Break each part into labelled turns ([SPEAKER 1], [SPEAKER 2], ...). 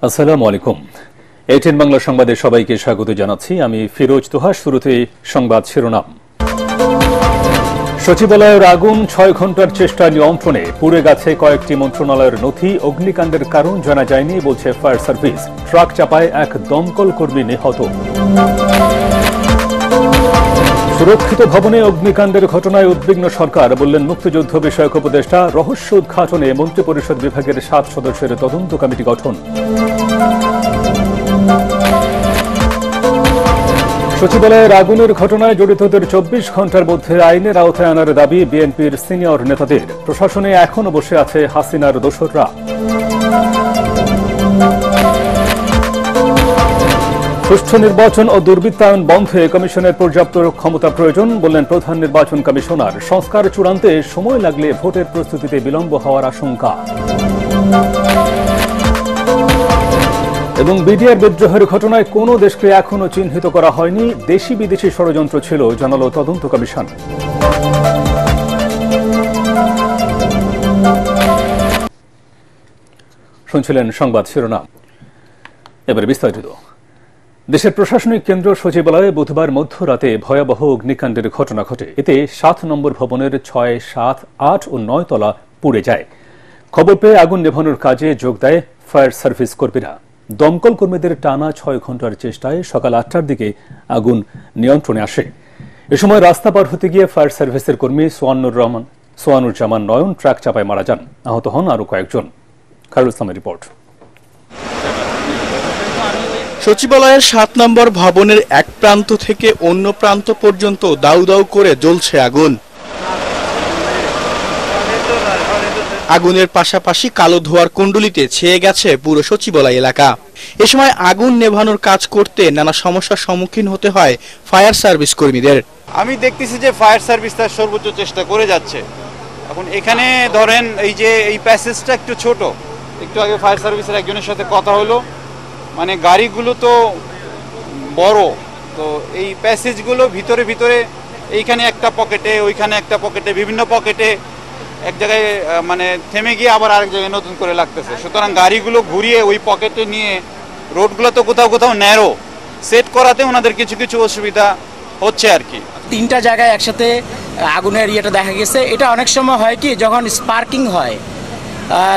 [SPEAKER 1] আসসালামু আলাইকুম। এটিএন বাংলা সংবাদে সবাইকে স্বাগত জানাচ্ছি। আমি ফিরোজ তোহা। শুরুতেই সংবাদ শিরোনাম। সচিবালয়ের আগুন 6 ঘন্টার চেষ্টা নিয়ন্ত্রণে। পুড়ে গেছে কয়েকটি মন্ত্রণালয়ের নথি। অগ্নিকাণ্ডের কারণ জানা যায়নি বলছে ফায়ার সার্ভিস। ট্রাক চাপায় এক দমকল কর্মী নিহত। সুরক্ষিত ভবনে অগ্নিকাণ্ডের ঘটনায় উদ্বিগ্ন সরকার, বললেন মুক্তিযুদ্ধ বিষয়ক উপদেষ্টা। রহস্য উদ্ঘাটনে মন্ত্রিপরিষদ বিভাগের 7 সদস্যের তদন্ত কমিটি গঠন। সচিবালয়ের আগুনের ঘটনায় জড়িতদের 24 ঘন্টার মধ্যে আইনের আওতায় আনার দাবি বিএনপির সিনিয়র নেতাদের। প্রশাসনে এখনও বসে আছে হাসিনার দোসররা। সুষ্ঠু নির্বাচন ও দুর্বৃত্তায়ন বন্ধে কমিশনের পর্যাপ্ত ক্ষমতা প্রয়োজন, বললেন প্রধান নির্বাচন কমিশনার। সংস্কার চূড়ান্তে সময় লাগলে ভোটের প্রস্তুতিতে বিলম্ব হওয়ার আশঙ্কা। এবং বিডিআর বিদ্রোহের ঘটনায় কোনো দেশকে এখনো চিহ্নিত করা হয়নি। দেশি বিদেশি ষড়যন্ত্র ছিল, জানালো তদন্ত কমিশন। শুনছিলেন সংবাদ শিরোনাম। এবার বিস্তারিত। দেশের প্রশাসনিক কেন্দ্র সচিবালয়ে বুধবার মধ্যরাতে ভয়াবহ অগ্নিকাণ্ডের ঘটনা ঘটে। এতে 7 নম্বর ভবনের 6, 7, 8 ও 9 তলা পুড়ে যায়। খবর পেয়ে আগুন নেভানোর কাজে যোগ দেয় ফায়ার সার্ভিস কর্মীরা। দমকল কর্মীদের টানা 6 ঘন্টার চেষ্টায় সকাল 8টার দিকে আগুন নিয়ন্ত্রণে আসে। এ সময় রাস্তা পার হতে গিয়ে ফায়ার সার্ভিসের কর্মী সোয়ানুজ্জামান নয়ন ট্রাক চাপায় মারা যান। আহত হন আরও কয়েকজন। খায়রুল ইসলামের রিপোর্ট।
[SPEAKER 2] সচিবালয়ের 7 নম্বর ভবনের এক প্রান্ত থেকে অন্য প্রান্ত পর্যন্ত দাউ দাউ করে জ্বলছে আগুন। আগুনের পাশাপাশি কালো ধোঁয়ার কুণ্ডলিতে ছেয়ে গেছে পুরো সচিবালয় এলাকা। এ সময় আগুন নেভানোর কাজ করতে নানা সমস্যার সম্মুখীন হতে হয় ফায়ার সার্ভিস কর্মীদের।
[SPEAKER 3] আমি দেখতেছি যে ফায়ার সার্ভিস তার সর্বোচ্চ চেষ্টা করে যাচ্ছে। এখন এখানে ধরেন এই যে এই প্যাসেজটা একটু ছোট, একটু আগে ফায়ার সার্ভিসের একজনের সাথে কথা হলো, মানে গাড়িগুলো তো বড়, তো এই প্যাসেজগুলো ভিতরে ভিতরে এইখানে একটা পকেটে, ওইখানে একটা পকেটে, বিভিন্ন পকেটে এক জায়গায় মানে থেমে গিয়ে আবার আরেক জায়গায় নতুন করে লাগতেছে। সুতরাং গাড়িগুলো ঘুরিয়ে ওই পকেটে নিয়ে রোডগুলো তো কোথাও কোথাও ন্যারো সেট করাতে ওনাদের কিছু কিছু অসুবিধা হচ্ছে আর কি।
[SPEAKER 4] 3টা জায়গায় একসাথে আগুনের ইয়েটা দেখা গেছে। এটা অনেক সময় হয় কি, যখন স্পার্কিং হয়,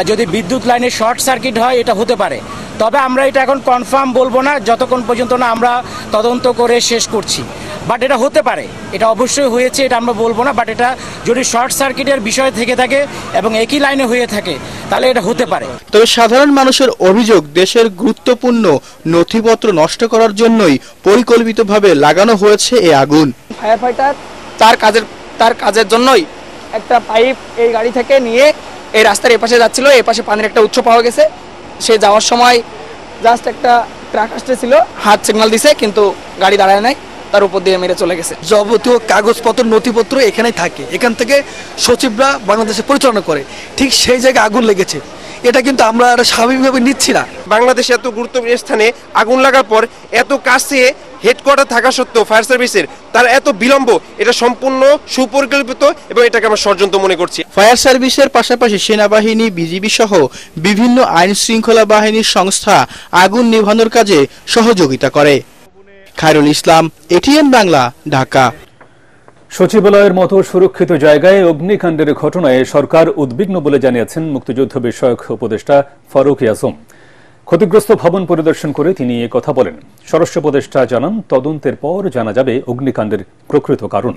[SPEAKER 4] যদি বিদ্যুৎ লাইনে শর্ট সার্কিট হয়, এটা হতে পারে। তবে আমরা এটা এখন কনফার্ম বলবো না যতক্ষণ পর্যন্ত না আমরা তদন্ত করে শেষ করছি। বাট এটা হতে পারে, এটা অবশ্যই হয়েছে, এটা আমরা বলবো না। বাট এটা যদি শর্ট সার্কিটের বিষয় থেকে থাকে এবং একই লাইনে হয়ে থাকে তাহলে এটা হতে পারে।
[SPEAKER 2] তবে সাধারণ মানুষের অভিযোগ, দেশের গুরুত্বপূর্ণ নথিপত্র নষ্ট করার জন্যই পরিকল্পিতভাবে লাগানো হয়েছে এই আগুন।
[SPEAKER 5] ফায়ার ফাইটার তার কাজের জন্যই একটা পাইপ এই গাড়ি থেকে নিয়ে এই রাস্তার এপাশে যাচ্ছিল। এপাশে পানির একটা উৎস পাওয়া গেছে। সে যাওয়ার সময় জাস্ট একটা ট্রাক আসতেছিল, হাত সিগন্যাল দিছে, কিন্তু গাড়ি দাঁড়ায় নাই, তার উপর দিয়ে মেরে চলে গেছে।
[SPEAKER 6] যাবতীয় কাগজপত্র নথিপত্র এখানেই থাকে। এখান থেকে সচিবরা বাংলাদেশে পরিচালনা করে, ঠিক সেই জায়গায় আগুন লেগেছে। এটা কিন্তু আমরা স্বাভাবিকভাবে নিচ্ছি না।
[SPEAKER 7] বাংলাদেশে এত গুরুত্বপূর্ণ স্থানে আগুন লাগার পর এত কাছে হেডকোয়ার্টার থাকা সত্ত্বেও ফায়ার সার্ভিসের তার এত বিলম্ব, এটা সম্পূর্ণ সুপরিকল্পিত এবং এটাকে আমরা ষড়যন্ত্র মনে করছি।
[SPEAKER 2] ফায়ার সার্ভিসের পাশাপাশি সেনাবাহিনী, বিজিবি সহ বিভিন্ন আইন শৃঙ্খলা বাহিনীর সংস্থা আগুন নেভানোর কাজে সহযোগিতা করে। খায়রুল ইসলাম, এটিএন বাংলা, ঢাকা।
[SPEAKER 1] সচিবালয়ের মতো সুরক্ষিত জায়গায় অগ্নিকাণ্ডের ঘটনায় সরকার উদ্বিগ্ন বলে জানিয়েছেন মুক্তিযুদ্ধ বিষয়ক উপদেষ্টা ফারুক আজম। ক্ষতিগ্রস্ত ভবন পরিদর্শন করে তিনি এ কথা বলেন। স্বরাষ্ট্র উপদেষ্টা জানান, তদন্তের পর জানা যাবে অগ্নিকাণ্ডের প্রকৃত কারণ।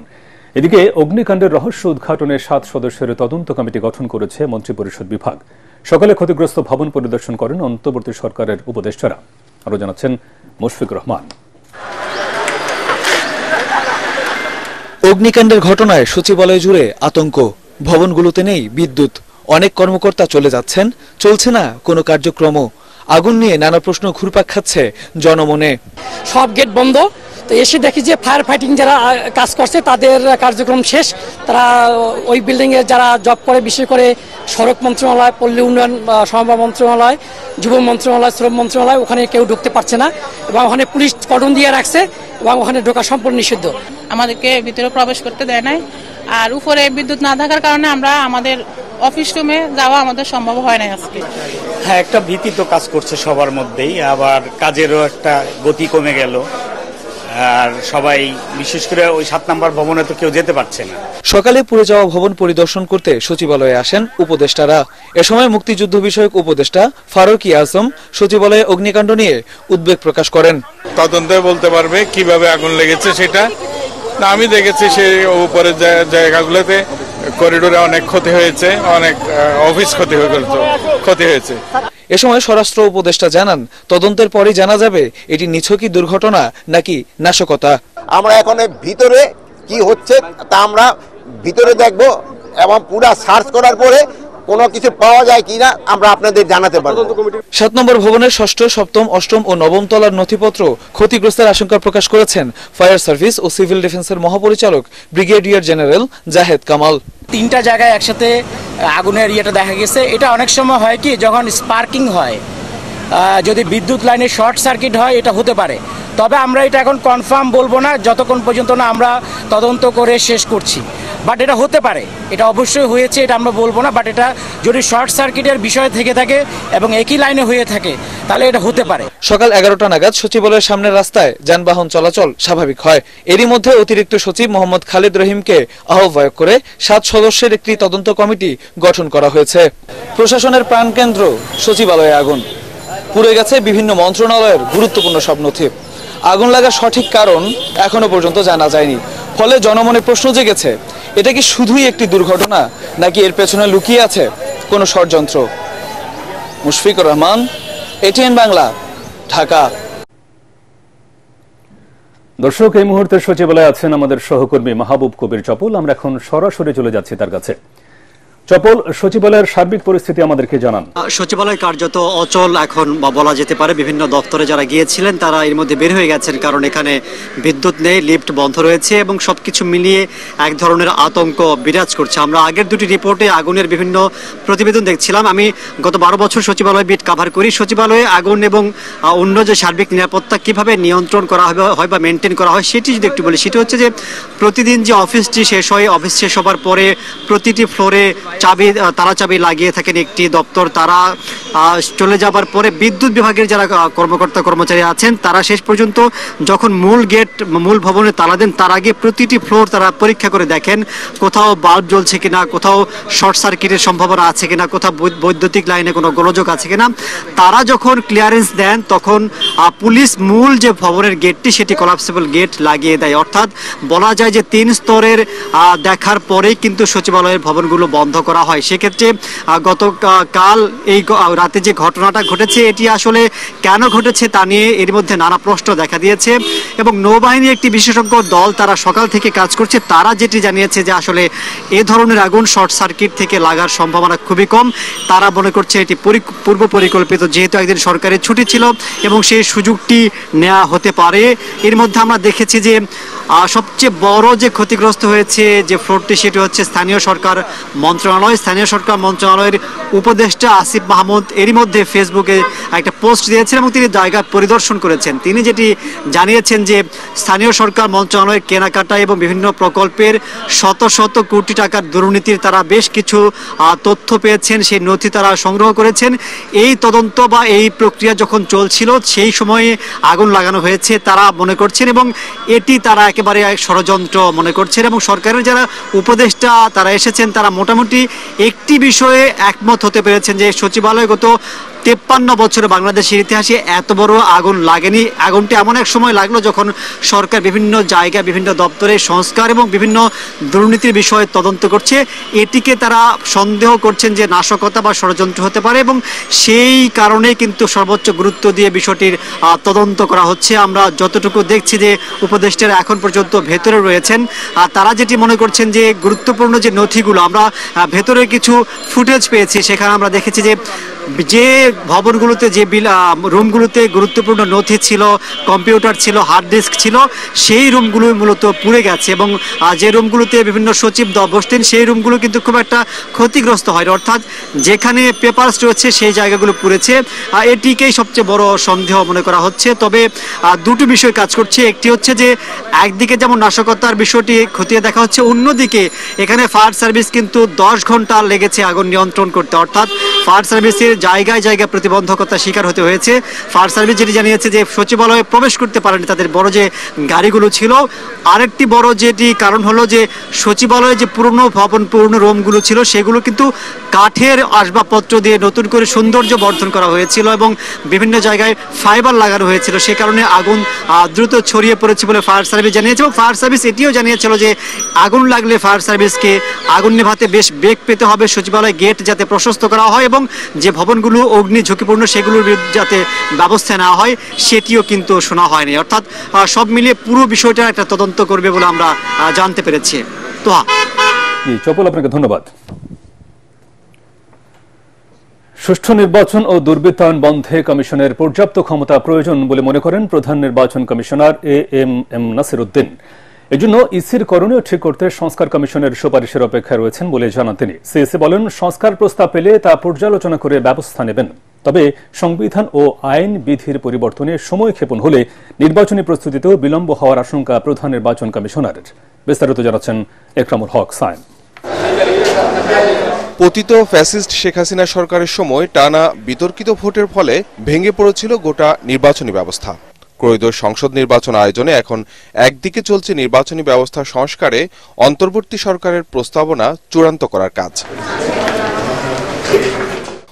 [SPEAKER 1] এদিকে অগ্নিকাণ্ডের রহস্য উদ্ঘাটনে 7 সদস্যের তদন্ত কমিটি গঠন করেছে মন্ত্রিপরিষদ বিভাগ। সকালে ক্ষতিগ্রস্ত ভবন পরিদর্শন করেন অন্তর্বর্তী সরকারের উপদেষ্টারা। আরও জানাচ্ছেন মুশফিকুর রহমান।
[SPEAKER 8] অগ্নিকাণ্ডের ঘটনায় সচিবালয় জুড়ে আতঙ্ক। ভবনগুলোতে নেই বিদ্যুৎ, অনেক কর্মকর্তা চলে যাচ্ছেন, চলছে না কোনো কার্যক্রম। আগুন নিয়ে নানা প্রশ্ন ঘুরপাক খাচ্ছে জনমনে।
[SPEAKER 9] সব গেট বন্ধ, তো এসে দেখি যে ফায়ার ফাইটিং যারা কাজ করছে তাদের কার্যক্রম শেষ। তারা ওই বিল্ডিংয়ে যারা জব করে, বিশেষ করে সড়ক মন্ত্রণালয়, পল্লী উন্নয়ন সমবায় মন্ত্রণালয়, যুব মন্ত্রণালয়, শ্রম মন্ত্রণালয়, ওখানে কেউ ঢুকতে পারছে না এবং ওখানে পুলিশ কর্ডন দিয়ে রাখছে এবং ওখানে ঢোকা সম্পূর্ণ নিষিদ্ধ।
[SPEAKER 10] আমাদেরকে ভিতরে প্রবেশ করতে দেয় নাই। আর উপরে বিদ্যুৎ না থাকার কারণে আমরা আমাদের অফিস রুমে যাওয়া আমাদের সম্ভব হয় না আজকে।
[SPEAKER 11] হ্যাঁ, একটা ভীতি তো কাজ করছে সবার মধ্যেই, আবার কাজেরও একটা গতি কমে গেল, আর সবাই বিশেষ করে ওই 7 নম্বর ভবনে তো কেউ যেতে পারছে না।
[SPEAKER 8] সকালে পুড়ে যাওয়া ভবন পরিদর্শন করতে সচিবালয়ে আসেন উপদেষ্টারা। এ সময় মুক্তিযুদ্ধ বিষয়ক উপদেষ্টা ফারুক আজম সচিবালয়ে অগ্নিকাণ্ড নিয়ে উদ্বেগ প্রকাশ করেন।
[SPEAKER 12] তদন্তে বলতে পারবে কিভাবে আগুন লেগেছে সেটা। না, আমি দেখেছি সেই উপরের জায়গাগুলোতে করিডোরে অনেক ক্ষতি হয়েছে, অনেক অফিস ক্ষতি হয়েছে।
[SPEAKER 8] এ সময় স্বরাষ্ট্র উপদেষ্টা জানান, তদন্তের পরই জানা যাবে এটি নিছকই দুর্ঘটনা নাকি নাশকতা।
[SPEAKER 13] আমরা এখন ভিতরে কি হচ্ছে তা আমরা ভিতরে দেখব এবং পুরো সার্চ করার পরে কোনো কিছু পাওয়া যায় কিনা আমরা আপনাদের জানাতে পারবো।
[SPEAKER 8] 7 নম্বর ভবনের 6ষ্ঠ, 7ম, 8ম ও 9ম তলার নথিপত্র ক্ষতিগ্রস্তের আশঙ্কা প্রকাশ করেছেন ফায়ার সার্ভিস ও সিভিল ডিফেন্সের মহাপরিচালক ব্রিগেডিয়ার জেনারেল জাহেদ কামাল।
[SPEAKER 4] 3টা জায়গায় একসাথে আগুনের ইয়েটা দেখা গেছে। এটা অনেক সময় হয় কি, যখন স্পার্কিং হয়, যদি বিদ্যুৎ লাইনে শর্ট সার্কিট হয়, এটা হতে পারে। তবে আমরা এটা এখন কনফার্ম বলবো না যতক্ষণ পর্যন্ত না আমরা তদন্ত করে শেষ করছি। বাট এটা হতে পারে, এটা অবশ্যই হয়েছে, এটা আমরা বলবো না। বাট এটা যদি শর্ট সার্কিটের বিষয় থেকে থাকে এবং একই লাইনে হয়ে থাকে তাহলে এটা হতে পারে।
[SPEAKER 8] সকাল 11টা নাগাদ সচিবালয়ের সামনের রাস্তায় যানবাহন চলাচল স্বাভাবিক হয়। এরই মধ্যে অতিরিক্ত সচিব মোহাম্মদ খালিদ রহিমকে আহ্বায়ক করে 7 সদস্যের একটি তদন্ত কমিটি গঠন করা হয়েছে। প্রশাসনের প্রাণকেন্দ্র সচিবালয়ে আগুন, পুড়ে গেছে বিভিন্ন মন্ত্রণালয়ের গুরুত্বপূর্ণ সব নথি। আগুন লাগার সঠিক কারণ এখনো পর্যন্ত জানা যায়নি। ফলে জনমনে প্রশ্ন জেগেছে, এটা কি শুধুই একটি দুর্ঘটনা নাকি এর পেছনে লুকিয়ে আছে কোনো ষড়যন্ত্র? মুশফিকুর রহমান, এটিএন বাংলা, ঢাকা।
[SPEAKER 1] দর্শক, এই মুহূর্তে সচিবালয়ে আছেন আমাদের সহকর্মী মাহবুব কবির চপল। আমরা এখন সরাসরি চলে যাচ্ছি তার কাছে। চপল, সচিবালয়ের সার্বিক পরিস্থিতি আমাদেরকে জানান।
[SPEAKER 14] সচিবালয় কার্যত অচল এখন বলা যেতে পারে। বিভিন্ন দপ্তরে যারা গিয়েছিলেন তারা এর মধ্যে বের হয়ে গেছেন, কারণ এখানে বিদ্যুৎ নেই, লিফট বন্ধ রয়েছে এবং সবকিছু মিলিয়ে এক ধরনের আতঙ্ক বিরাজ করছে। আমরা আগের দুটি রিপোর্টে আগুনের বিভিন্ন প্রতিবেদন দেখছিলাম। আমি গত 12 বছর সচিবালয় বিট কাভার করি। সচিবালয়ে আগুন এবং অন্য যে সার্বিক নিরাপত্তা কিভাবে নিয়ন্ত্রণ করা হয় বা মেনটেন করা হয় সেটি যদি একটু বলি, সেটি হচ্ছে যে প্রতিদিন যে অফিসটি শেষ হয়, অফিস শেষ হবার পরে প্রতিটি ফ্লোরে তারা চাবি লাগিয়ে থাকেন একটি দপ্তর। তারা চলে যাবার পরে বিদ্যুৎ বিভাগের যারা কর্মকর্তা কর্মচারী আছেন তারা শেষ পর্যন্ত যখন মূল ভবনে তালা দেন তার আগে প্রতিটি ফ্লোর তারা পরীক্ষা করে দেখেন কোথাও বাল্ব জ্বলছে কিনা, কোথাও শর্ট সার্কিটের সম্ভাবনা আছে কিনা, কোথাও বৈদ্যুতিক লাইনে কোনো গোলযোগ আছে কিনা। তারা যখন ক্লিয়ারেন্স দেন তখন পুলিশ মূল যে ভবনের গেটটি সেটি কলাপসেবল গেট লাগিয়ে দেয়। অর্থাৎ বলা যায় যে 3 স্তরের দেখার পরেই কিন্তু সচিবালয়ের ভবনগুলো বন্ধ করা হয়। সেক্ষেত্রে গতকাল এই রাতে যে ঘটনাটা ঘটেছে এটি আসলে কেন ঘটেছে তা নিয়ে এর মধ্যে নানা প্রশ্ন দেখা দিয়েছে এবং নৌবাহিনীর একটি বিশেষজ্ঞ দল তারা সকাল থেকে কাজ করছে। তারা যেটি জানিয়েছে যে আসলে এ ধরনের আগুন শর্ট সার্কিট থেকে লাগার সম্ভাবনা খুবই কম। তারা মনে করছে এটি পূর্ব পরিকল্পিত, যেহেতু একদিন সরকারের ছুটি ছিল এবং সেই সুযোগটি নেওয়া হতে পারে। এর মধ্যে আমরা দেখেছি যে সবচেয়ে বড় যে ক্ষতিগ্রস্ত হয়েছে যে ফ্লোরটি সেটি হচ্ছে স্থানীয় সরকার মন্ত্রণালয়। স্থানীয় সরকার মন্ত্রণালয়ের উপদেষ্টা আসিফ মাহমুদ এরই মধ্যে ফেসবুকে একটা পোস্ট দিয়েছেন এবং তিনি জায়গা পরিদর্শন করেছেন। তিনি যেটি জানিয়েছেন যে স্থানীয় সরকার মন্ত্রণালয়ের কেনাকাটা এবং বিভিন্ন প্রকল্পের শত শত কোটি টাকার দুর্নীতির তারা বেশ কিছু তথ্য পেয়েছেন, সেই নথি তারা সংগ্রহ করেছেন। এই তদন্ত বা এই প্রক্রিয়া যখন চলছিল সেই সময়ে আগুন লাগানো হয়েছে তারা মনে করছেন এবং এটি তারা একেবারে ষড়যন্ত্র মনে করছেন। এবং সরকারের যারা উপদেষ্টা তারা এসেছেন তারা মোটামুটি একটি বিষয়ে একমত হতে পেরেছেন যে সচিবালয় গত 53 বছরে বাংলাদেশের ইতিহাসে এত বড় আগুন লাগেনি। আগুনটি এমন এক সময় লাগলো যখন সরকার বিভিন্ন জায়গায় বিভিন্ন দপ্তরে সংস্কার এবং বিভিন্ন দুর্নীতির বিষয়ে তদন্ত করছে। এটিকে তারা সন্দেহ করছেন যে নাশকতা বা ষড়যন্ত্র হতে পারে এবং সেই কারণে কিন্তু সর্বোচ্চ গুরুত্ব দিয়ে বিষয়টির তদন্ত করা হচ্ছে। আমরা যতটুকু দেখছি যে উপদেষ্টারা এখন পর্যন্ত ভেতরে রয়েছেন, তারা যেটি মনে করছেন যে গুরুত্বপূর্ণ যে নথিগুলো আমরা ভেতরে কিছু ফুটেজ পেয়েছি, সেখানে আমরা দেখেছি যে ভবনগুলোতে যে রুমগুলোতে গুরুত্বপূর্ণ নথি ছিল, কম্পিউটার ছিল, হার্ড ডিস্ক ছিল, সেই রুমগুলো মূলত পুড়ে গেছে এবং যে রুমগুলোতে বিভিন্ন সচিব বসতেন সেই রুমগুলো কিন্তু খুব একটা ক্ষতিগ্রস্ত হয়, অর্থাৎ যেখানে পেপারস রয়েছে সেই জায়গাগুলো পুড়েছে। এটিকেই সবচেয়ে বড় সন্দেহ মনে করা হচ্ছে। তবে দুটো বিষয় কাজ করছে, একটি হচ্ছে যে একদিকে যেমন নাশকতার বিষয়টি খতিয়ে দেখা হচ্ছে, অন্যদিকে এখানে ফায়ার সার্ভিস কিন্তু 10 ঘন্টা লেগেছে আগুন নিয়ন্ত্রণ করতে, অর্থাৎ ফায়ার সার্ভিসের জায়গায় জায়গায় প্রতিবন্ধকতার শিকার হতে হয়েছে। ফায়ার সার্ভিস যেটি জানিয়েছে যে সচিবালয়ে প্রবেশ করতে পারেনি তাদের বড় যে গাড়িগুলো ছিল। আরেকটি বড় যেটি কারণ হলো যে সচিবালয়ে যে পুরনো ভবন, পুরনো রুমগুলো ছিল সেগুলো কিন্তু কাঠের আসবাবপত্র দিয়ে নতুন করে সৌন্দর্য বর্ধন করা হয়েছিল এবং বিভিন্ন জায়গায় ফাইবার লাগানো হয়েছিল, সে কারণে আগুন দ্রুত ছড়িয়ে পড়েছে বলে ফায়ার সার্ভিস জানিয়েছে। এবং ফায়ার সার্ভিস এটিও জানিয়েছিল যে আগুন লাগলে ফায়ার সার্ভিসকে আগুন নেভাতে বেশ বেগ পেতে হবে, সচিবালয় গেট যাতে প্রশস্ত করা হয় এবং যে ভবনগুলো অগ্নি ঝুঁকিপূর্ণ সেগুলোর বিরুদ্ধে যাতে ব্যবস্থা নেওয়া হয় সেটিও কিন্তু শোনা হয়নি। অর্থাৎ সব মিলিয়ে পুরো বিষয়টা একটা তদন্ত করবে বলে আমরা জানতে পেরেছি। তোহা,
[SPEAKER 1] চপল, আপনাকে ধন্যবাদ। সুষ্ঠু নির্বাচন ও দুর্বৃত্তায়ন বন্ধে কমিশনের পর্যাপ্ত ক্ষমতা প্রয়োজন বলে মনে করেন প্রধান নির্বাচন কমিশনার এএমএম নাসির উদ্দিন। এজন্য ইসির করণীয় ঠিক করতে সংস্কার কমিশনের সুপারিশের অপেক্ষায় রয়েছেন বলে জানান তিনি। সিএসি বলেন, সংস্কার প্রস্তাব পেলে তা পর্যালোচনা করে ব্যবস্থা নেবেন। তবে সংবিধান ও আইন বিধির পরিবর্তনে সময়ক্ষেপণ হলে নির্বাচনী প্রস্তুতিতেও বিলম্ব হওয়ার আশঙ্কা প্রধান নির্বাচন কমিশনারের। বিস্তারিত জানাচ্ছেন একরামুল হক সায়েম।
[SPEAKER 15] পতিত ফ্যাসিস্ট শেখ হাসিনা সরকারের সময় টানা বিতর্কিত ভোটের ফলে ভেঙে পড়েছিল গোটা নির্বাচনী ব্যবস্থা। ত্রয়োদশ সংসদ নির্বাচন আয়োজনে এখন একদিকে চলছে নির্বাচনী ব্যবস্থা সংস্কারে অন্তর্বর্তী সরকারের প্রস্তাবনা চূড়ান্ত করার কাজ,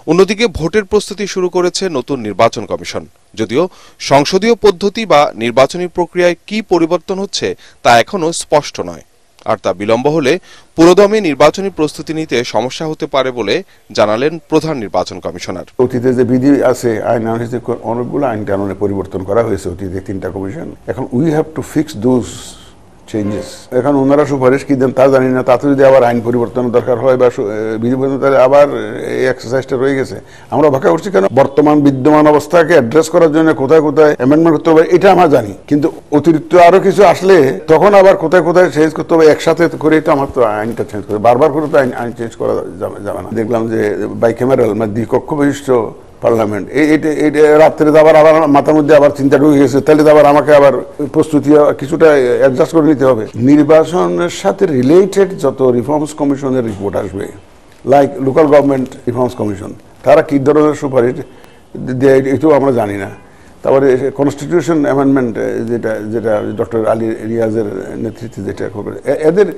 [SPEAKER 15] অন্যদিকে ভোটের প্রস্তুতি শুরু করেছে নতুন নির্বাচন কমিশন। যদিও সংসদীয় পদ্ধতি বা নির্বাচনী প্রক্রিয়ায় কি পরিবর্তন হচ্ছে তা এখনো স্পষ্ট নয়, আর তা বিলম্ব হলে পুরোদমে নির্বাচনী প্রস্তুতি নিতে সমস্যা হতে পারে বলে জানালেন প্রধান নির্বাচন কমিশনার।
[SPEAKER 16] অতীতে যে বিধি আছে, আইন হয়েছে, অনেকগুলো আইন কানুনে পরিবর্তন করা হয়েছে অতীতে 3টা কমিশন। এখন we have to fix those changes. এখন ওনারা সুপারিশ কি দেন তা জানি না, তাতে যদি আবার আইন পরিবর্তনের দরকার হয় বা বিধি পরিবর্তন, তাহলে আবার এই এক্সারসাইজটা রয়ে গেছে। আমরা অপেক্ষা করছি কেন বর্তমান বিদ্যমান অবস্থাকে অ্যাড্রেস করার জন্য কোথায় কোথায় অ্যামেন্ডমেন্ট করতে হবে এটা আমরা জানি, কিন্তু অতিরিক্ত আরো কিছু আসলে তখন আবার কোথায় কোথায় চেঞ্জ করতে হবে একসাথে করেই তো আমার তো আইনটা চেঞ্জ করে বারবার করে তো আইন চেঞ্জ করা যাবে না। দেখলাম যে বাইক্যামেরাল মানে দ্বিকক্ষ বিশিষ্ট পার্লামেন্ট, এইটা রাত্রে আবার মাথার মধ্যে আবার চিন্তা ঢুকে গেছে, তাহলে তো আবার আমাকে আবার প্রস্তুতি কিছুটা অ্যাডজাস্ট করে নিতে হবে। নির্বাচনের সাথে রিলেটেড যত রিফর্মস কমিশনের রিপোর্ট আসবে, like local government reforms commission, তারা কি ধরনের সুপারিশ দেয় এটাও আমরা জানি না। তারপরে কনস্টিটিউশন অ্যামেন্ডমেন্ট যেটা ডক্টর আলী রিয়াজের নেতৃত্বে যেটা করবে, এদের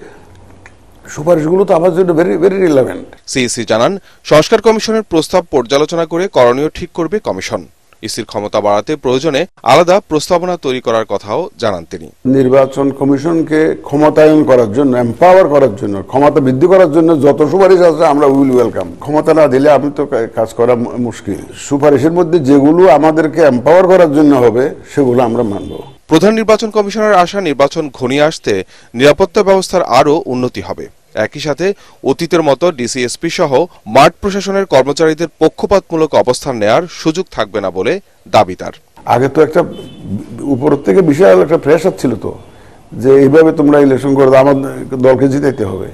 [SPEAKER 16] সুপারিশগুলো তো আমার জন্য ভেরি ভেরি রিলেভেন্ট।
[SPEAKER 15] সিইসি জানান, সংস্কার কমিশনের প্রস্তাব পর্যালোচনা করে করণীয় ঠিক করবে কমিশন। ইসির ক্ষমতা বাড়াতে প্রয়োজনে আলাদা প্রস্তাবনা তৈরি করার কথাও জানান তিনি।
[SPEAKER 16] নির্বাচন কমিশনকে ক্ষমতায়ন করার জন্য, এম্পাওয়ার করার জন্য, ক্ষমতা বৃদ্ধি করার জন্য যত সুপারিশ আছে আমরা উইল ওয়েলকাম। ক্ষমতা না দিলে আমি তো কাজ করা মুশকিল। সুপারিশের মধ্যে যেগুলো আমাদেরকে এম্পাওয়ার করার জন্য হবে সেগুলো আমরা মানব।
[SPEAKER 15] প্রধান নির্বাচন কমিশনের আশা, নির্বাচন ঘনিয়ে আসতে নিরাপত্তা ব্যবস্থার আরও উন্নতি হবে। একই সাথে অতীতের মতো ডিসিএসপি সহ মাঠ প্রশাসনের কর্মচারীদের পক্ষপাতমূলক অবস্থান নেয়ার সুযোগ থাকবে না বলে দাবি তার।
[SPEAKER 16] আগে তো একটা উপর থেকে বিশাল একটা প্রেসার ছিল তো, যে এইভাবে তোমরা ইলেকশন করে আমার দলকে জিতাইতে হবে।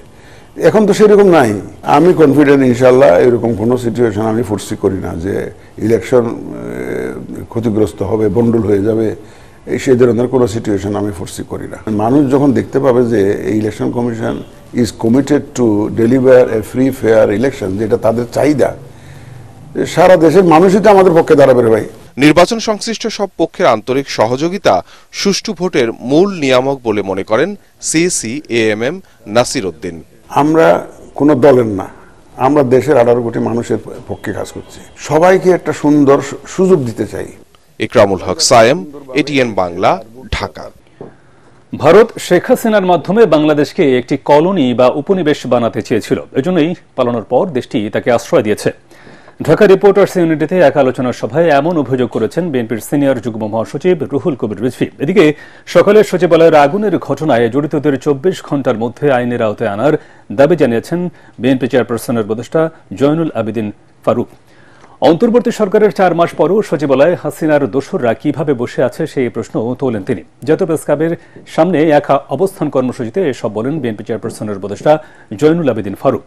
[SPEAKER 16] এখন তো সেরকম নাই। আমি কনফিডেন্ট ইনশাল্লাহ এরকম কোনো সিচুয়েশন আমি ফোরসি করি না যে ইলেকশন ক্ষতিগ্রস্ত হবে, বন্ডল হয়ে যাবে, সেই ধরনের কোনো সিচুয়েশন আমি ফোরসি করি না। মানুষ যখন দেখতে পাবে যে এই election commission is committed to deliver a free fair election, যেটা তাদের চাহিদা, সারা দেশের মানুষই তো আমাদের পক্ষে দাঁড়াবে ভাই।
[SPEAKER 15] নির্বাচন সংশ্লিষ্ট সব পক্ষের আন্তরিক সহযোগিতা সুষ্ঠু ভোটের মূল নিয়ামক বলে মনে করেন সিএসি এএমএম নাসির উদ্দিন।
[SPEAKER 16] আমরা কোনো দলের না, আমরা দেশের 18 কোটি মানুষের পক্ষে কাজ করছি। সবাইকে একটা সুন্দর সুযোগ দিতে চাই।
[SPEAKER 15] একরামুল হক সায়েম, এটিএন বাংলা, ঢাকা।
[SPEAKER 1] ভারত শেখ হাসিনার মাধ্যমে বাংলাদেশকে একটি কলোনি বা উপনিবেশ বানাতে চেয়েছিল। এজন্যই পালানোর পর দেশটি তাকে আশ্রয় দিয়েছে। ঢাকা রিপোর্টার্স ইউনিটিতে এক আলোচনা সভায় এমন অভিযোগ করেছেন বিএনপির সিনিয়র যুগ্ম মহাসচিব রুহুল কবির রিজভী। এদিকে সকালে সচিবালয়ের আগুনের ঘটনায় জড়িতদের 24 ঘণ্টার মধ্যে আইনের আওতায় আনার দাবি জানিয়েছেন বিএনপি চেয়ারপারসনের উপদেষ্টা জয়নুল আবেদিন ফারুক। অন্তর্বর্তী সরকারের 4 মাস পরও সচিবালয়ে হাসিনার দোসররা কিভাবে বসে আছে সেই প্রশ্ন তোলেন তিনি। জাতীয় প্রেস ক্লাবের সামনে এক অবস্থান কর্মসূচিতে এসব বলেন বিএনপি চেয়ারপারসনের উপদেষ্টা জয়নুল আবেদিন ফারুক।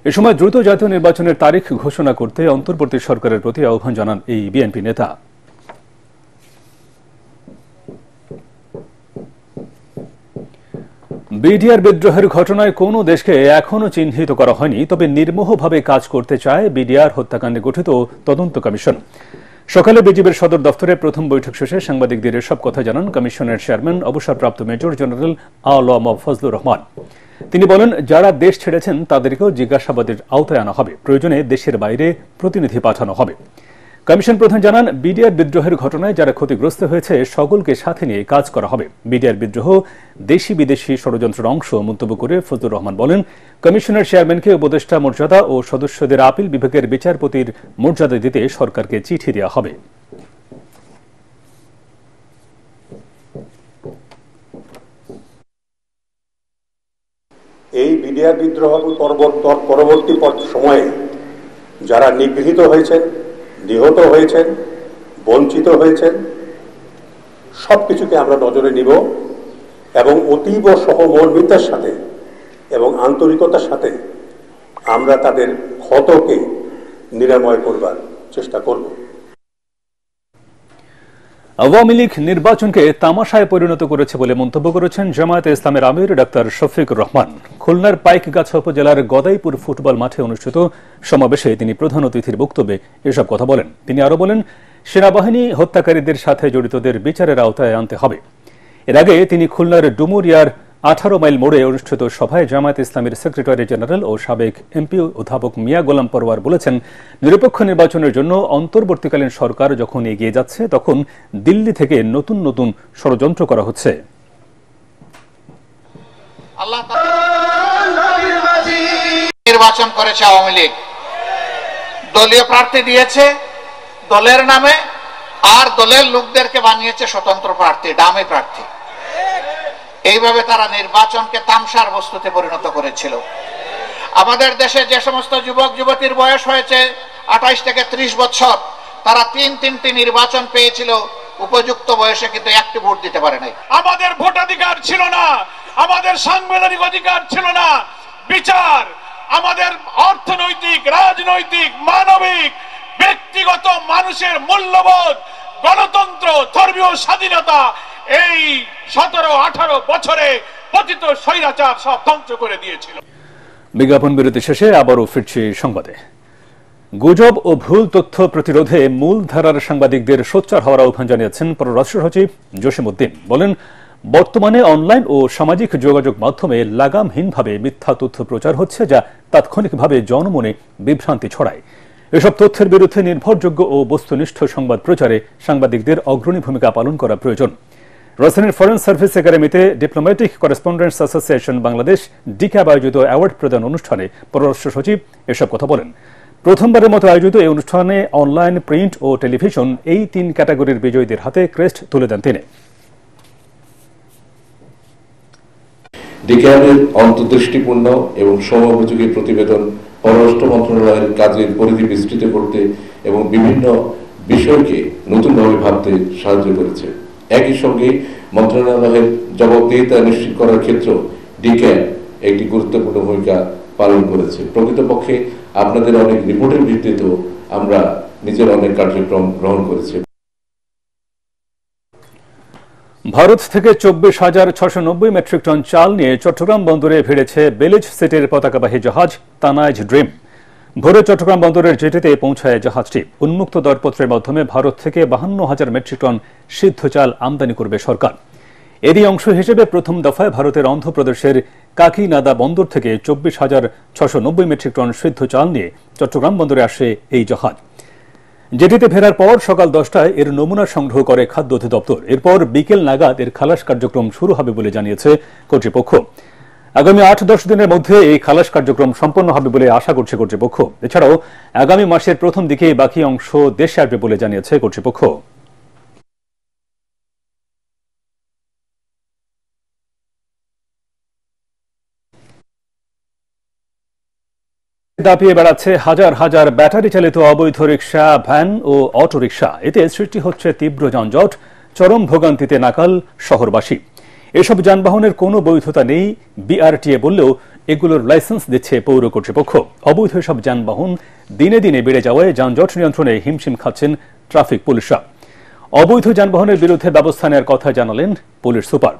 [SPEAKER 1] এ সময় দ্রুত জাতীয় নির্বাচনের তারিখ ঘোষণা করতে অন্তর্বর্তী সরকারের প্রতি আহ্বান জানান এই বিএনপি নেতা। বিডিআর বিদ্রোহের ঘটনায় কোনো দেশকে এখনো চিহ্নিত করা হয়নি, তবে নির্মোহভাবে কাজ করতে চায় বিডিআর হত্যাকাণ্ডে গঠিত তদন্ত কমিশন। সকালে বিজিবির সদর দফতরে প্রথম বৈঠক শেষে সাংবাদিকদের এসব কথা জানান কমিশনের চেয়ারম্যান অবসরপ্রাপ্ত মেজর জেনারেল আ.ল.ম ফজলুর রহমান। তিনি বলেন, যারা দেশ ছেড়েছেন তাদেরকেও জিজ্ঞাসাবাদের আওতায় আনা হবে, প্রয়োজনে দেশের বাইরে প্রতিনিধি পাঠানো হবে। কমিশন প্রধান জানান, বিডিআর বিদ্রোহের ঘটনায় যারা ক্ষতিগ্রস্ত হয়েছে সকলকে সাথে নিয়ে কাজ করা হবে। বিডিআর বিদ্রোহ দেশি বিদেশি ষড়যন্ত্রের অংশ মন্তব্য করে ফজলুর রহমান বলেন, কমিশনের চেয়ারম্যানকে উপদেষ্টা মর্যাদা ও সদস্যদের আপিল বিভাগের বিচারপতির মর্যাদা দিতে সরকারকে চিঠি দেওয়া হবে।
[SPEAKER 17] এই বিডিআর বিদ্রোহ পরবর্তী সময়ে যারা নিগৃহীত হয়েছেন, নিহত হয়েছেন, বঞ্চিত হয়েছেন, সবকিছুকে আমরা নজরে নিব এবং অতীব সহমর্মিতার সাথে এবং আন্তরিকতার সাথে আমরা তাদের ক্ষতকে নিরাময় করবার চেষ্টা করব।
[SPEAKER 1] আওয়ামী লীগ নির্বাচনকে তামাশায় পরিণত করেছে বলে মন্তব্য করেছেন জামায়াতে ইসলামের আমির ডাক্তার শফিকুর রহমান। খুলনার পাইকগাছা উপজেলার গদাইপুর ফুটবল মাঠে অনুষ্ঠিত সমাবেশে তিনি প্রধান অতিথির বক্তব্যে এসব কথা বলেন। তিনি আরো বলেন, সেনাবাহিনী হত্যাকারীদের সাথে জড়িতদের বিচারের আওতায় আনতে হবে। এর আগে তিনি খুলনার ডুমুরিয়ার 18 মাইল মোড়ে অনুষ্ঠিত সভায় জামায়াত ইসলামের সেক্রেটারি জেনারেল ও সাবেক এমপি অধ্যাপক মিয়া গোলাম পরওয়ার বলেছেন, নিরপেক্ষ নির্বাচনের জন্য অন্তর্বর্তীকালীন সরকার যখন এগিয়ে যাচ্ছে তখন দিল্লি থেকে নতুন নতুন ষড়যন্ত্র করা হচ্ছে।
[SPEAKER 18] নির্বাচন করেছে আওয়ামী লীগ, দলীয় প্রার্থী দিয়েছে দলের নামে, আর দলের লোকদেরকে বানিয়েছে স্বতন্ত্র প্রার্থী, ডামি প্রার্থী। এইভাবে তারা নির্বাচনকে তামসার বস্তুতে পরিণত করেছিল। আমাদের দেশে যে সমস্ত যুবক যুবতীর বয়স হয়েছে 28 থেকে 30 বছর, তারা তিনটি নির্বাচন পেয়েছিল উপযুক্ত বয়সে, কিন্তু একটি ভোট দিতে পারে নাই।
[SPEAKER 19] আমাদের ভোটাধিকার ছিল না, আমাদের সাংবিধানিক অধিকার ছিল না, বিচার, আমাদের অর্থনৈতিক, রাজনৈতিক, মানবিক, ব্যক্তিগত মানুষের মূল্যবোধ, গণতন্ত্র, ধর্মীয় স্বাধীনতা এই 17-18 বছরে পতিত স্বৈরাচার সব ধ্বংস করে দিয়েছিল।
[SPEAKER 1] বিজ্ঞাপন বিরতি শেষে আবারও ফিরছি সংবাদে। গুজব ও ভুল তথ্য প্রতিরোধে মূলধারার সাংবাদিকদের সোচ্চার হওয়ার আহ্বান জানিয়েছেন পররাষ্ট্র সচিব জসিম উদ্দিন। বলেন, বর্তমানে অনলাইন ও সামাজিক যোগাযোগ মাধ্যমে লাগামহীনভাবে মিথ্যা তথ্য প্রচার হচ্ছে, যা তাৎক্ষণিকভাবে জনমনে বিভ্রান্তি ছড়ায়। এসব তথ্যের বিরুদ্ধে নির্ভরযোগ্য ও বস্তুনিষ্ঠ সংবাদ প্রচারে সাংবাদিকদের অগ্রণী ভূমিকা পালন করা প্রয়োজন। রাজধানীর ফরেন সার্ভিস একাডেমিতে diplomatic correspondents association Bangladesh DCAB আয়োজিত অ্যাওয়ার্ড প্রদান অনুষ্ঠানে পররাষ্ট্র সচিব এসব কথা বলেন। প্রথমবারের মতো আয়োজিত এই অনুষ্ঠানে অনলাইন, প্রিন্ট ও টেলিভিশন এই 3 ক্যাটাগরির বিজয়ীদের হাতে ক্রেস্ট তুলে দেন তিনি।
[SPEAKER 20] ডিক্যাবের অন্তর্দৃষ্টিপূর্ণ এবং সময়োপযোগী প্রতিবেদন পররাষ্ট্র মন্ত্রণালয়ের কাজের পরিধি বিস্তৃত করতে এবং বিভিন্ন বিষয়কে নতুনভাবে ভাবতে সাহায্য করেছে। একই সঙ্গে মন্ত্রণালয়ের জবাবদিহিতা নিশ্চিত করার ক্ষেত্রেও ডিক্যাব একটি গুরুত্বপূর্ণ ভূমিকা পালন করেছে। প্রকৃতপক্ষে আপনাদের অনেক রিপোর্টের ভিত্তিতেও আমরা নিজের অনেক কার্যক্রম গ্রহণ করেছি।
[SPEAKER 1] ভারত থেকে 24,690 মেট্রিক টন চাল নিয়ে চট্টগ্রাম বন্দরে ভিড়েছে বেলিজ সিটির পতাকাবাহী জাহাজ তানাইজ ড্রিম। ভোরে চট্টগ্রাম বন্দরের জেটিতে পৌঁছায় জাহাজটি। উন্মুক্ত দরপত্রের মাধ্যমে ভারত থেকে 52,000 মেট্রিক টন সিদ্ধ চাল আমদানি করবে সরকার। এরই অংশ হিসেবে প্রথম দফায় ভারতের অন্ধ্রপ্রদেশের কাকিনাডা বন্দর থেকে 24,690 মেট্রিক টন সিদ্ধ চাল নিয়ে চট্টগ্রাম বন্দরে আসে এই জাহাজ। জেটিতে ফেরার পর সকাল 10টায় এর নমুনা সংগ্রহ করে খাদ্য অধিদপ্তর। এরপর বিকেল নাগাদ এর খালাস কার্যক্রম শুরু হবে বলে জানিয়েছে কর্তৃপক্ষ। আগামী 8-10 দিনের মধ্যে এই খালাস কার্যক্রম সম্পন্ন হবে বলে আশা করছে কর্তৃপক্ষ। এছাড়াও আগামী মাসের প্রথম দিকে বাকি অংশ দেশে আসবে বলে জানিয়েছে কর্তৃপক্ষ। দাপিয়ে বেড়াচ্ছে হাজার হাজার ব্যাটারি চালিত অবৈধ রিকশা, ভ্যান ও অটোরিকশা। এতে সৃষ্টি হচ্ছে তীব্র যানজট, চরম ভোগান্তিতে নাকাল শহরবাসী। এসব যানবাহনের কোনো বৈধতা নেই বিআরটিএ বললেও এগুলোর লাইসেন্স দিচ্ছে পৌর কর্তৃপক্ষ। অবৈধ সব যানবাহন দিনে দিনে বেড়ে যাওয়ায় যানজট নিয়ন্ত্রণে হিমশিম খাচ্ছেন ট্রাফিক পুলিশরা। অবৈধ যানবাহনের বিরুদ্ধে ব্যবস্থা নেওয়ার কথা জানালেন পুলিশ সুপার।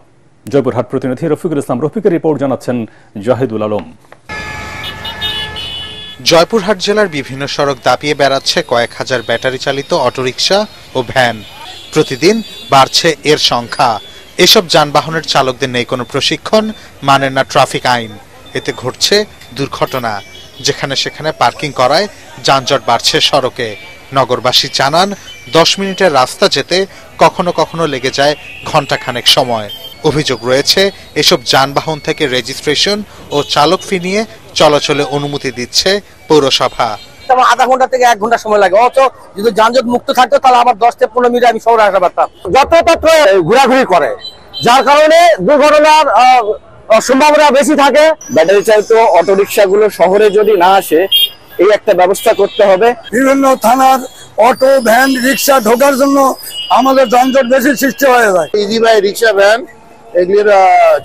[SPEAKER 1] জয়পুরহাট প্রতিনিধি রফিকুল ইসলাম রফিকের রিপোর্ট জানাচ্ছেন জাহিদুল আলম।
[SPEAKER 21] জয়পুরহাট জেলার বিভিন্ন সড়ক দাপিয়ে বেড়াচ্ছে কয়েক হাজার ব্যাটারি চালিত অটোরিকশা ও ভ্যান। প্রতিদিন বাড়ছে এর সংখ্যা। এসব যানবাহনের চালকদের নেই কোনো প্রশিক্ষণ, মানেন না ট্রাফিক আইন। এতে ঘটছে দুর্ঘটনা। যেখানে সেখানে পার্কিং করায় যানজট বাড়ছে সড়কে। নগরবাসী জানান 10 মিনিটের রাস্তা যেতে কখনো কখনো লেগে যায় ঘণ্টাখানেক সময়। অভিযোগ রয়েছে এসব যানবাহন থেকে রেজিস্ট্রেশন ও চালক ফি নিয়ে চলাচলে অনুমতি দিচ্ছে পৌরসভা।
[SPEAKER 22] আধা ঘন্টা থেকে 1 ঘন্টা সময় লাগে, অথচ যদি যানজট মুক্ত থাকতো তাহলে আমার 10 থেকে 15 মিনিটে আমি শহরে আসতে পারতাম। যত্রতত্র ঘোরাঘুরি করে, যার কারণে দুর্ঘটনার সম্ভাবনা বেশি থাকে। ব্যাটারি চালিত অটোরিকশা গুলো শহরে যদি না আসে, এই একটা ব্যবস্থা করতে হবে।
[SPEAKER 23] বিভিন্ন থানার অটো, ভ্যান, রিক্সা ঢোকার জন্য আমাদের যানজট বেশি সৃষ্টি হয়ে যায়।
[SPEAKER 24] ইজি বাই রিক্সা, ভ্যান এগুলির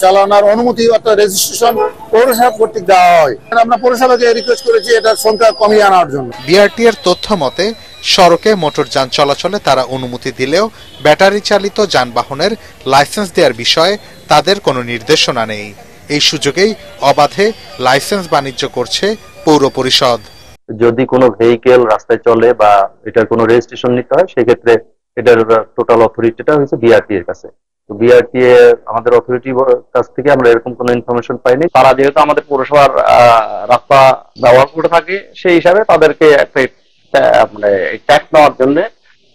[SPEAKER 24] চালানোর অনুমতি অর্থাৎ রেজিস্ট্রেশন পৌরসভা কর্তৃক দেওয়া হয়। আমরা পৌরসভাকে রিকোয়েস্ট করেছি এটার সংখ্যা কমিয়ে আনার জন্য।
[SPEAKER 21] বিআরটি এর তথ্য মতে সড়কে মোটর যান চলাচলে তারা অনুমতি দিলেও ব্যাটারি চালিত যানবাহনের লাইসেন্স দেওয়ার বিষয়ে তাদের কোনো নির্দেশনা নেই। এই সুযোগেই অবাধে লাইসেন্স বাণিজ্য করছে পৌর পরিষদ।
[SPEAKER 25] যদি কোনো ভেহিকেল রাস্তায় চলে বা এটার কোনো রেজিস্ট্রেশন নিতে হয়, সেক্ষেত্রে এটার টোটাল অথরিটিটা হচ্ছে বিআরটি এর কাছে। তো বিআরটি আমাদের অথরিটির কাছ থেকে আমরা এরকম কোনো ইনফরমেশন পাইনি। তারা যেহেতু আমাদের পৌরসভার রাস্তা ব্যবহার করে থাকে, সেই হিসাবে তাদেরকে একটা মানে ট্যাক্স নেওয়ার জন্য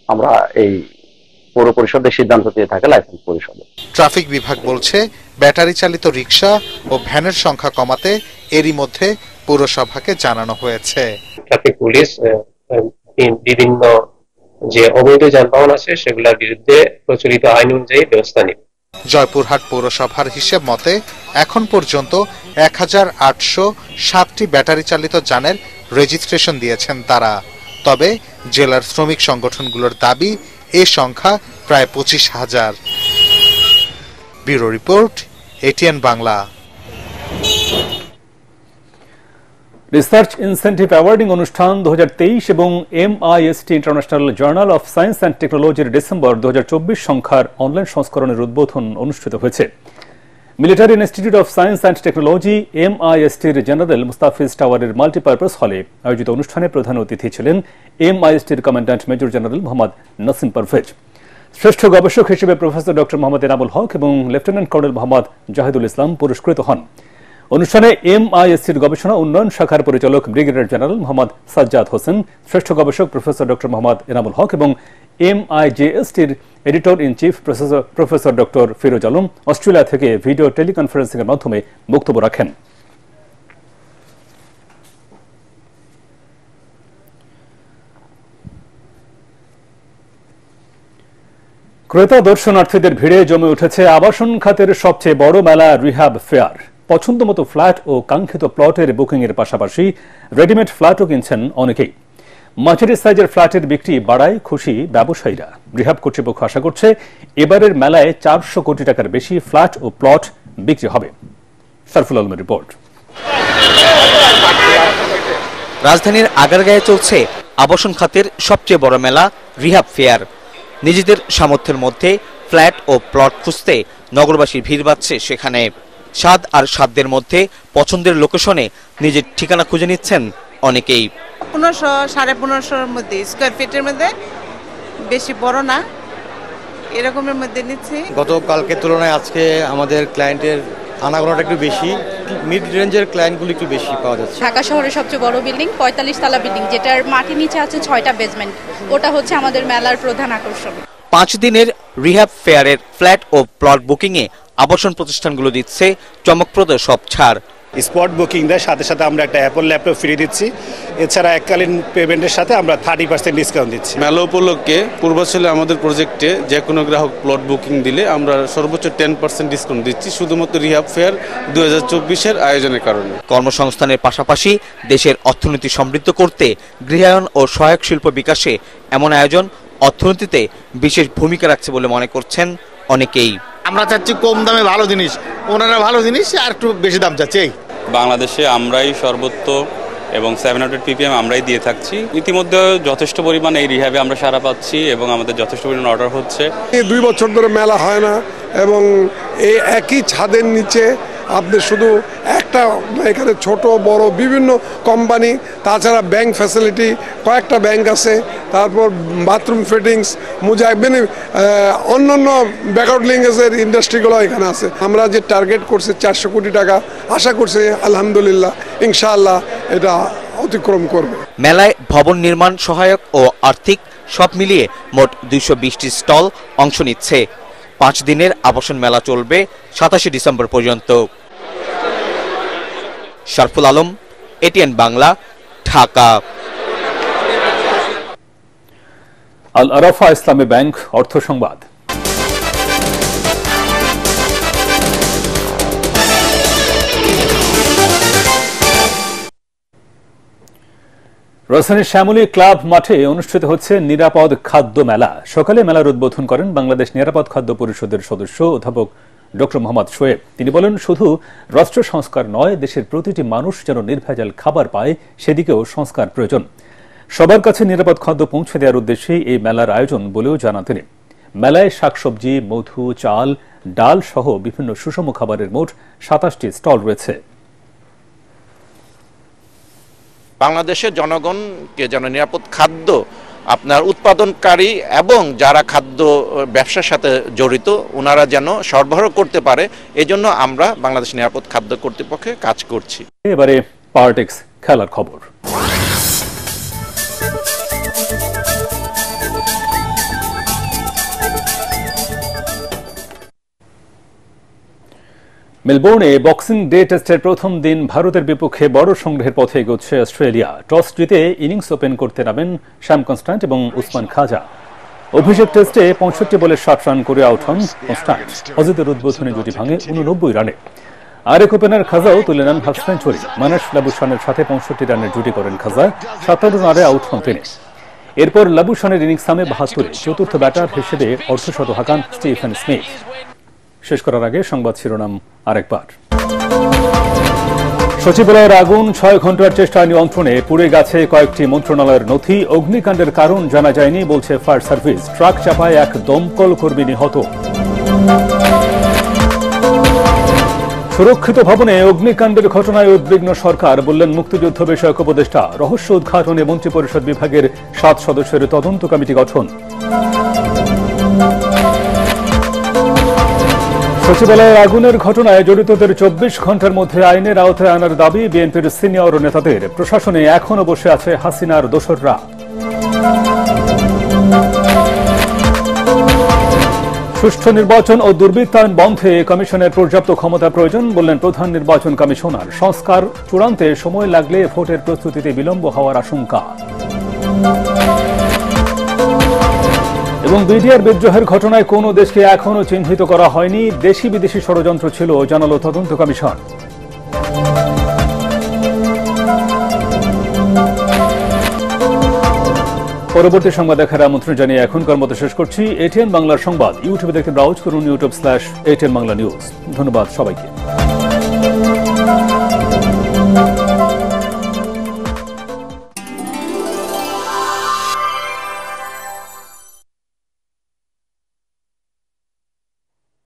[SPEAKER 25] আমরা এই পৌর পরিষদের সিদ্ধান্ত দিয়ে থাকে লাইসেন্স পরিষদে।
[SPEAKER 21] ট্রাফিক বিভাগ বলছে ব্যাটারি চালিত রিকশা ও ভ্যানের সংখ্যা কমাতে এরই মধ্যে পৌরসভাকে জানানো হয়েছে।
[SPEAKER 26] ট্রাফিক পুলিশ বিভিন্ন যে অবৈধ যানবাহন আছে সেগুলোর বিরুদ্ধে প্রচলিত আইন অনুযায়ী ব্যবস্থা নেবে।
[SPEAKER 21] জয়পুরহাট পৌরসভার হিসেব মতে এখন পর্যন্ত 1807টি ব্যাটারি চালিত যানের রেজিস্ট্রেশন দিয়েছেন তারা। তবে জেলার শ্রমিক সংগঠনগুলোর দাবি এ সংখ্যা প্রায় 25,000। Bureau report, ATN Bangla.
[SPEAKER 1] Research incentive awarding অনুষ্ঠান 2023 এবং MIST international journal of science and টেকনোলজির ডিসেম্বর 2024 সংখ্যার অনলাইন সংস্করণের উদ্বোধন অনুষ্ঠিত হয়েছে। Military institute of science and technology MISTর জেনারেল মুস্তাফিজ টাওয়ারের মাল্টিপারপাস হলে আয়োজিত অনুষ্ঠানে প্রধান অতিথি ছিলেন MISTর commandant major general Mohammad Nasim Parvez. শ্রেষ্ঠ গবেষক হিসেবে প্রফেসর ডক্টর মোহাম্মদ এনামুল হক এবং লেফটেন্যান্ট কর্নেল মোহাম্মদ জাহিদুল ইসলাম পুরস্কৃত হন। অনুষ্ঠানে MISTর গবেষণা উন্নয়ন শাখার পরিচালক ব্রিগেডিয়ার জেনারেল মোহাম্মদ সাজ্জাদ হোসেন, শ্রেষ্ঠ গবেষক প্রফেসর ডক্টর মোহাম্মদ এনামুল হক এবং MIJSTর editor in chief professor doctor Firoz Alam Australia থেকে ভিডিও টেলিকনফারেন্সিং এর মাধ্যমে বক্তব্য রাখেন। ক্রেতা দর্শনার্থীদের ভিড়ে জমে উঠেছে আবাসন খাতের সবচেয়ে বড় মেলা রিহ্যাব ফেয়ার। পছন্দমতো ফ্ল্যাট ও কাঙ্ক্ষিত প্লটের বুকিং এর পাশাপাশি রেডিমেড ফ্ল্যাটও কিনছেন অনেকেই। মাঝারি সাইজের ফ্ল্যাটের বিক্রি বাড়ায় খুশি ব্যবসায়ীরা। রিহ্যাব কর্তৃপক্ষ আশা করছে এবারের মেলায় 400 কোটি টাকার বেশি ফ্ল্যাট ও প্লট বিক্রি হবে। সারফুল আলমের রিপোর্ট।
[SPEAKER 27] রাজধানীর আগারগাঁয়ে চলছে আবাসন খাতের সবচেয়ে বড় মেলা রিহ্যাব ফেয়ার। নিজেদের সামর্থ্যের মধ্যে ফ্ল্যাট ও প্লট খুঁজতে নগরবাসীর ভিড় বাড়ছে সেখানে। স্বাদ আর সাধ্যের মধ্যে পছন্দের লোকেশনে নিজের ঠিকানা খুঁজে নিচ্ছেন অনেকেই।
[SPEAKER 10] 1500 1550 মধ্যে স্কয়ার ফিটের মধ্যে, বেশি বড় না, এরকমের মধ্যে নিচ্ছি।
[SPEAKER 28] গতকালকে তুলনায় আজকে আমাদের ক্লায়েন্টের আনাগোনাটা একটু বেশি, মিড রেঞ্জের ক্লায়েন্টগুলো একটু বেশি পাওয়া যাচ্ছে।
[SPEAKER 29] ঢাকা শহরের সবচেয়ে বড় বিল্ডিং 45 তলা বিল্ডিং, যেটার মাটির নিচে আছে 6টা বেসমেন্ট, ওটা হচ্ছে আমাদের মেলার প্রধান আকর্ষণ।
[SPEAKER 27] 5 দিনের রিহ্যাব ফেয়ারের ফ্ল্যাট ও প্লট বুকিংয়ে আবাসন প্রতিষ্ঠানগুলো দিচ্ছে চমকপ্রদ সব ছাড়।
[SPEAKER 2] স্পট বুকিং দেয়, সাথে সাথে আমরা একটা অ্যাপল ল্যাপটপ ফ্রি দিচ্ছি। এছাড়া এককালীন পেমেন্টের সাথে আমরা 30% ডিসকাউন্ট দিচ্ছি।
[SPEAKER 3] মেলা উপলক্ষে পূর্বাঞ্চলে আমাদের প্রজেক্টে যে কোনো গ্রাহক প্লট বুকিং দিলে আমরা সর্বোচ্চ 10% ডিসকাউন্ট দিচ্ছি শুধুমাত্র রিহাব ফেয়ার 2024-এর আয়োজনের কারণে।
[SPEAKER 27] কর্মসংস্থানের পাশাপাশি দেশের অর্থনীতি সমৃদ্ধ করতে গৃহায়ন ও সহায়ক শিল্প বিকাশে এমন আয়োজন অর্থনীতিতে বিশেষ ভূমিকা রাখছে বলে মনে করছেন অনেকেই।
[SPEAKER 24] আমরা চাচ্ছি কম দামে ভালো জিনিস, ওনারা ভালো জিনিস আর একটু বেশি দাম চাচ্ছে।
[SPEAKER 5] বাংলাদেশে আমরাই সর্বোচ্চ এবং 700 ppm আমরাই দিয়ে থাকছি। ইতিমধ্যে যথেষ্ট পরিমাণ এই রিহ্যাবে আমরা সাড়া পাচ্ছি এবং আমাদের যথেষ্ট পরিমাণ অর্ডার হচ্ছে।
[SPEAKER 6] 2 বছর ধরে মেলা হয় না এবং এই একই ছাদের নিচে আপনি শুধু একটা, এখানে ছোট বড় বিভিন্ন কোম্পানি, তাছাড়া ব্যাংক ফ্যাসিলিটি, কয়েকটা ব্যাংক আছে, তারপর বাথরুম ফিটিংস, অন্যান্য ব্যাকওয়ার্ড লিঙ্কেজের ইন্ডাস্ট্রিগুলো এখানে আছে। আমরা যে টার্গেট করছি 400 কোটি টাকা, আশা করছি আলহামদুলিল্লাহ ইনশাআল্লাহ এটা অতিক্রম করবে।
[SPEAKER 27] মেলায় ভবন নির্মাণ সহায়ক ও আর্থিক সব মিলিয়ে মোট 220টি স্টল অংশ নিচ্ছে। 5 দিনের আবাসন মেলা চলবে 27 ডিসেম্বর পর্যন্ত। শারফুল আলম, এটিএন বাংলা, ঢাকা।
[SPEAKER 1] আল আরাফা ইসলামী ব্যাংক অর্থ সংবাদ। রাজধানীর শ্যামলী ক্লাব মাঠে অনুষ্ঠিত হচ্ছে নিরাপদ খাদ্য মেলা। সকালে মেলার উদ্বোধন করেন বাংলাদেশ নিরাপদ খাদ্য পরিষদের সদস্য অধ্যাপক ডক্টর মোহাম্মদ শোয়েব। তিনি বলেন, শুধু রাষ্ট্র সংস্কার নয়, দেশের প্রতিটি মানুষ যেন নির্ভেজাল খাবার পায় সেদিকেও সংস্কার প্রয়োজন। সবার কাছে নিরাপদ খাদ্য পৌঁছে দেওয়ার উদ্দেশ্যে এই মেলার আয়োজন বলেও জানান তিনি। মেলায় শাকসবজি, মধু, চাল, ডাল সহ বিভিন্ন সুষম খাবারের মোট 27টি স্টল রয়েছে।
[SPEAKER 7] বাংলাদেশের জনগণকে যেন নিরাপদ খাদ্য আপনার উৎপাদনকারী এবং যারা খাদ্য ব্যবসার সাথে জড়িত ওনারা যেন সরবরাহ করতে পারে, এজন্য আমরা বাংলাদেশ নিরাপদ খাদ্য কর্তৃপক্ষে কাজ করছি।
[SPEAKER 1] এবারে পার্টিক্স খেলার খবর। মেলবোর্নে বক্সিং ডে টেস্টের প্রথম দিন ভারতের বিপক্ষে বড় সংগ্রহের পথে এগোচ্ছে অস্ট্রেলিয়া। টস জিতে ইনিংস ওপেন করতে নামেন শ্যাম কনস্ট্যান্ট এবং উসমান খাজা। অভিষেক টেস্টে 65 বলে 60 রান করে আউট হন কনস্ট্যান্ট। অজিতের উদ্বোধনী জুটি ভাঙে 89 রানে। আরেক ওপেনার খাজাও তুলে নেন হাফ সেঞ্চুরি। মানস লাবুশানের সাথে 65 রানের জুটি করেন খাজা। 57 রানে আউট হন তিনি। এরপর লাবুশানের ইনিংস থামে 72-এ। চতুর্থ ব্যাটার হিসেবে অর্ধশত হাঁকান স্টিফেন স্মিথ। শেষ করার আগে সংবাদ শিরোনাম আরেকবার। সচিবালয়ের আগুন 6 ঘন্টার চেষ্টায় নিয়ন্ত্রণে। পুড়ে গেছে কয়েকটি মন্ত্রণালয়ের নথি। অগ্নিকাণ্ডের কারণ জানা যায়নি বলছে ফায়ার সার্ভিস। ট্রাক চাপায় এক দমকল কর্মী নিহত। সুরক্ষিত ভবনে অগ্নিকাণ্ডের ঘটনায় উদ্বিগ্ন সরকার, বললেন মুক্তিযুদ্ধ বিষয়ক উপদেষ্টা। রহস্য উদ্ঘাটনে মন্ত্রিপরিষদ বিভাগের 7 সদস্যের তদন্ত কমিটি গঠন। সচিবালয়ের আগুনের ঘটনায় জড়িতদের 24 ঘন্টার মধ্যে আইনের আওতায় আনার দাবি বিএনপির সিনিয়র নেতাদের। প্রশাসনে এখনো বসে আছে হাসিনার দোসররা। সুষ্ঠু নির্বাচন ও দুর্বৃত্তায়ন বন্ধে কমিশনের পর্যাপ্ত ক্ষমতা প্রয়োজন, বললেন প্রধান নির্বাচন কমিশনার। সংস্কার চূড়ান্তে সময় লাগলে ভোটের প্রস্তুতিতে বিলম্ব হওয়ার আশঙ্কা। এবং বিডিআর বিদ্রোহের ঘটনায় কোনো দেশকে এখনো চিহ্নিত করা হয়নি। দেশি বিদেশি ষড়যন্ত্র ছিল, জানালো তদন্ত কমিশন। পরবর্তী সংবাদ দেখার আমন্ত্রণ জানিয়ে এখনকার মতো শেষ করছি। এটিএন বাংলার সংবাদ ইউটিউবে দেখতে ব্রাউজ করুন youtube/ATN বাংলা নিউজ। ধন্যবাদ সবাইকে।